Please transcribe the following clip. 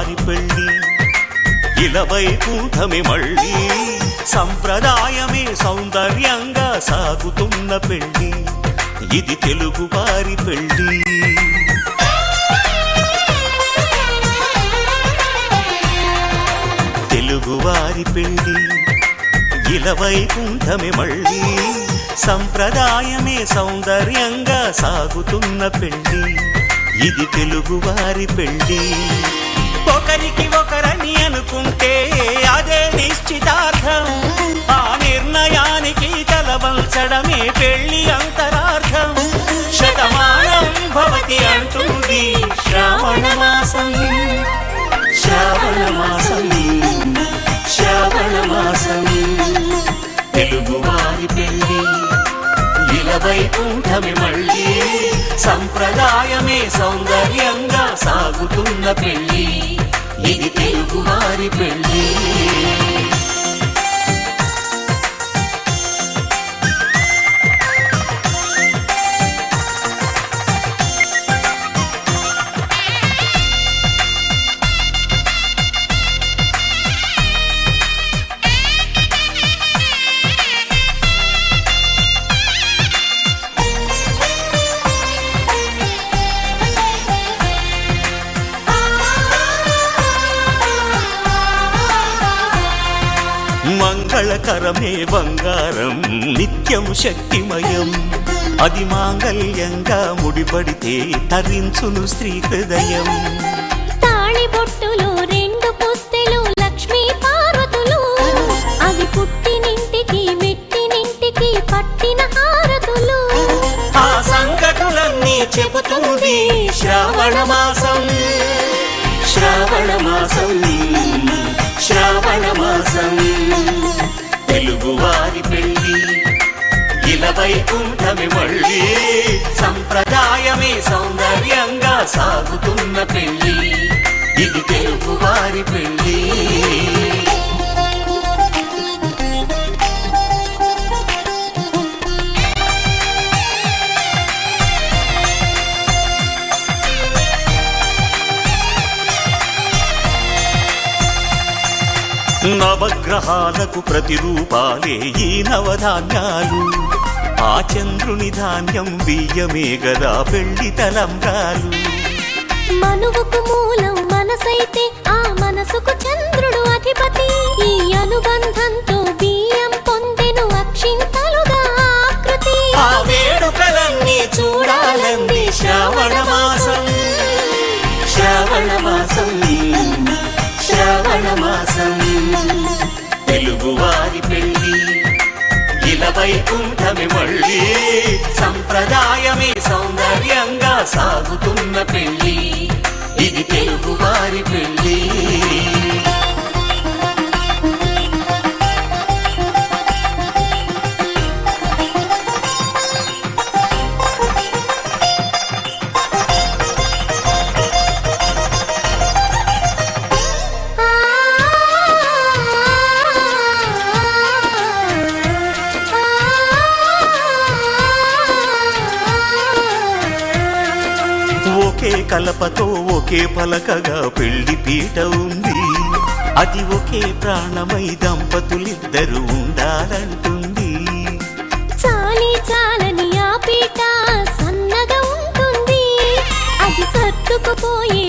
వారి పెళ్లి ఇలవైకుంఠమే మళ్ళీ సంప్రదాయమే సౌందర్యంగా సాగుతున్న పెళ్లి ఇది తెలుగు వారి పెళ్లి తెలుగు వారి పెళ్లి ఇలవైకుంఠమే మళ్ళీ సంప్రదాయమే సౌందర్యంగా సాగుతున్న పెళ్లి ఇది తెలుగు వారి పెళ్లి ఒకరికి ఒకరని అనుకుంటే అదే నిశ్చితార్థం ఆ నిర్ణయానికి తలవంచడమే పెళ్లి అంతరార్థం శతమానం భవతి అంటుంది శ్రావణ మాసం శ్రావణ మాసం శ్రావణ మాసం తెలుగు వారి పెళ్లి ఇలవైకుంఠమే మళ్ళీ సంప్రదాయమే సౌందర్యంగా సాగుతున్న పెళ్లి ఇది తెలుగు వారి పెళ్లి మంగళకరమే బంగారం నిత్యం శక్తిమయం అది మాంగళ్యంగా ముడిపడితే తరించును స్త్రీ హృదయం తాళిబొట్టులో రెండు పుస్తెలు లక్ష్మీ పార్వతులు అవి పుట్టినింటికి మెట్టినింటికి పట్టిన హారతులు ఆ సంగతులన్నీ చెబుతుంది శ్రావణ మాసం శ్రావణ మాసం శ్రావణ మాసం తెలుగు వారి పెళ్లి ఇలవైకుంఠమే మళ్ళీ సంప్రదాయమే సౌందర్యంగా సాగుతున్న పెళ్లి ఇది తెలుగు వారి పెళ్లి నవగ్రహాలకు ప్రతిరూపాలే ఈ నవధాన్యాలు ఆ చంద్రుని ధాన్యం బియ్యమే గదా పెళ్లి తలంబ్రాలు మనువుకు మూలం మనసైతే ఆ మనసుకు చంద్రుడు అధిపతి ఈ అనుబంధంతో బియ్యం పొందెను అక్షింతలుగా ఆకృతి ఆ వేడుకలన్నీ చూడాలంది శ్రావణ మాసం శ్రావణ మాసం శ్రావణ మాసం తెలుగు వారి పెళ్లి ఇలవైకుంఠమే మళ్ళీ సంప్రదాయమే సౌందర్యంగా సాగుతున్న పెళ్లి ఇది తెలుగు వారి పెళ్లి ఒకే కలపతో ఒకే పలకగా పెళ్లి పీట ఉంది అది ఒకే ప్రాణమై దంపతులిద్దరూ ఉండాలంటుంది చాలి చాలని ఆ పీట సన్నగా ఉంటుంది అది సర్దుకుపోయే